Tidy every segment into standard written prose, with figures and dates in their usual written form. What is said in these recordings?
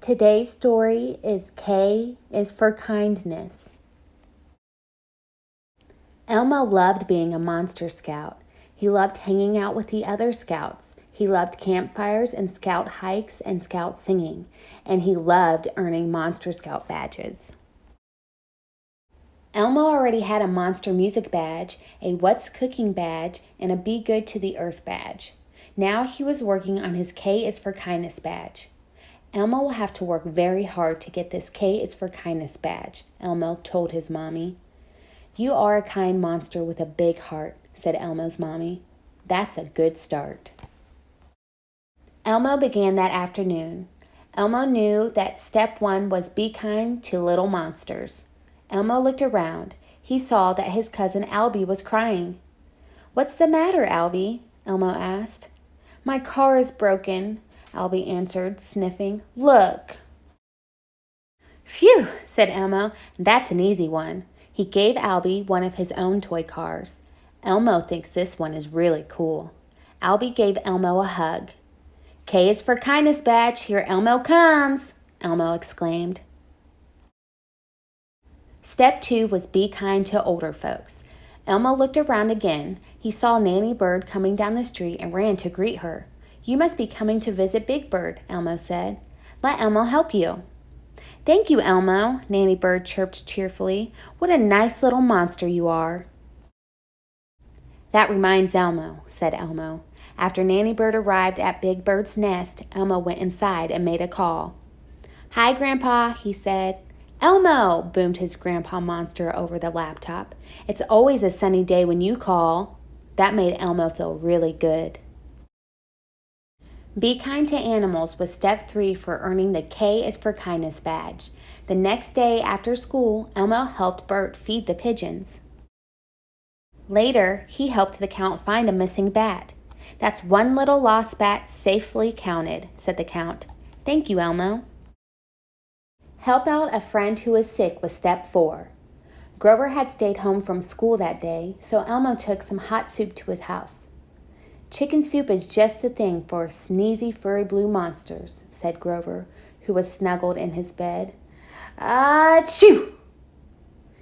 Today's story is K is for kindness. Elmo loved being a Monster Scout. He loved hanging out with the other scouts. He loved campfires and scout hikes and scout singing. And he loved earning Monster Scout badges. Elmo already had a Monster Music badge, a What's Cooking badge, and a Be Good to the Earth badge. Now he was working on his K is for Kindness badge. Elmo will have to work very hard to get this K is for Kindness badge, Elmo told his mommy. You are a kind monster with a big heart, said Elmo's mommy. That's a good start. Elmo began that afternoon. Elmo knew that step 1 was be kind to little monsters. Elmo looked around. He saw that his cousin Albie was crying. What's the matter, Albie? Elmo asked. My car is broken, Albie answered, sniffing. Look. Phew, said Elmo. That's an easy one. He gave Albie one of his own toy cars. Elmo thinks this one is really cool. Albie gave Elmo a hug. K is for Kindness badge. Here Elmo comes, Elmo exclaimed. Step 2 was be kind to older folks. Elmo looked around again. He saw Nanny Bird coming down the street and ran to greet her. You must be coming to visit Big Bird, Elmo said. Let Elmo help you. Thank you, Elmo, Nanny Bird chirped cheerfully. What a nice little monster you are. That reminds Elmo, said Elmo. After Nanny Bird arrived at Big Bird's nest, Elmo went inside and made a call. Hi, Grandpa, he said. Elmo, boomed his grandpa monster over the laptop. It's always a sunny day when you call. That made Elmo feel really good. Be kind to animals was step 3 for earning the K is for Kindness badge. The next day after school, Elmo helped Bert feed the pigeons. Later, he helped the Count find a missing bat. That's one little lost bat safely counted, said the Count. Thank you, Elmo. Help out a friend who is sick was step 4. Grover had stayed home from school that day, so Elmo took some hot soup to his house. Chicken soup is just the thing for sneezy, furry blue monsters, said Grover, who was snuggled in his bed. Achoo!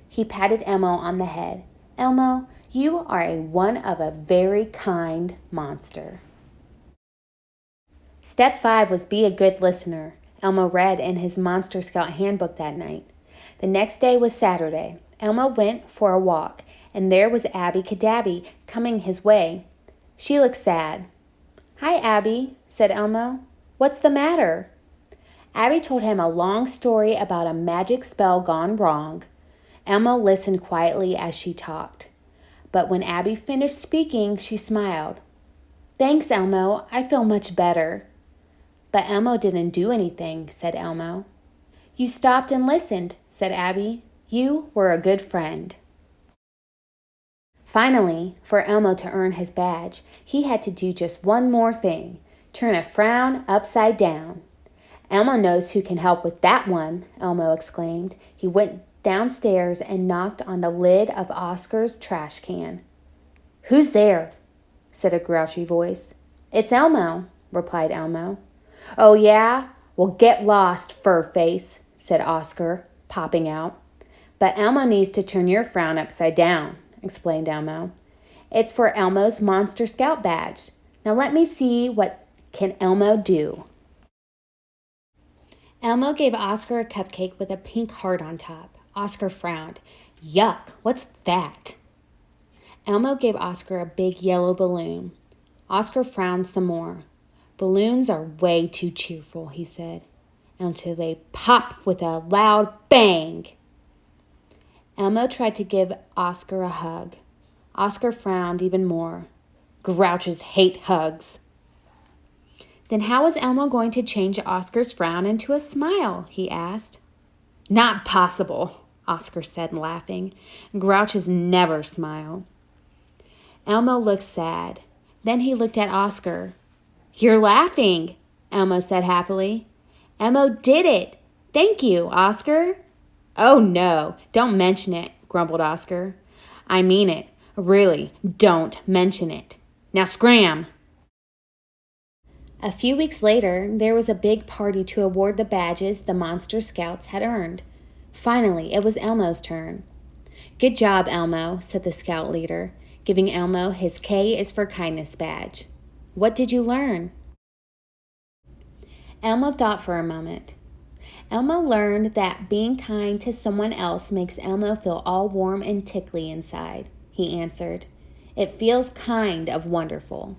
He patted Elmo on the head. Elmo, you are one of a very kind monster. Step 5 was be a good listener. Elmo read in his Monster Scout handbook that night. The next day was Saturday. Elmo went for a walk, and there was Abby Cadabby coming his way. She looked sad. Hi, Abby, said Elmo. What's the matter? Abby told him a long story about a magic spell gone wrong. Elmo listened quietly as she talked. But when Abby finished speaking, she smiled. Thanks, Elmo. I feel much better. But Elmo didn't do anything, said Elmo. You stopped and listened, said Abby. You were a good friend. Finally, for Elmo to earn his badge, he had to do just one more thing, turn a frown upside down. Elmo knows who can help with that one, Elmo exclaimed. He went downstairs and knocked on the lid of Oscar's trash can. Who's there? Said a grouchy voice. It's Elmo, replied Elmo. Oh, yeah? Well, get lost, fur face, said Oscar, popping out. But Elmo needs to turn your frown upside down, explained Elmo. It's for Elmo's Monster Scout badge. Now let me see what can Elmo do. Elmo gave Oscar a cupcake with a pink heart on top. Oscar frowned. Yuck, what's that? Elmo gave Oscar a big yellow balloon. Oscar frowned some more. Balloons are way too cheerful, he said, until they pop with a loud bang. Elmo tried to give Oscar a hug. Oscar frowned even more. Grouches hate hugs. Then how is Elmo going to change Oscar's frown into a smile? He asked. Not possible, Oscar said, laughing. Grouches never smile. Elmo looked sad. Then he looked at Oscar. You're laughing, Elmo said happily. Elmo did it. Thank you, Oscar. Oh, no, don't mention it, grumbled Oscar. I mean it. Really, don't mention it. Now scram. A few weeks later, there was a big party to award the badges the Monster Scouts had earned. Finally, it was Elmo's turn. "Good job, Elmo," said the scout leader, giving Elmo his K is for Kindness badge. "What did you learn?" Elmo thought for a moment. Elmo learned that being kind to someone else makes Elmo feel all warm and tickly inside, he answered. "It feels kind of wonderful."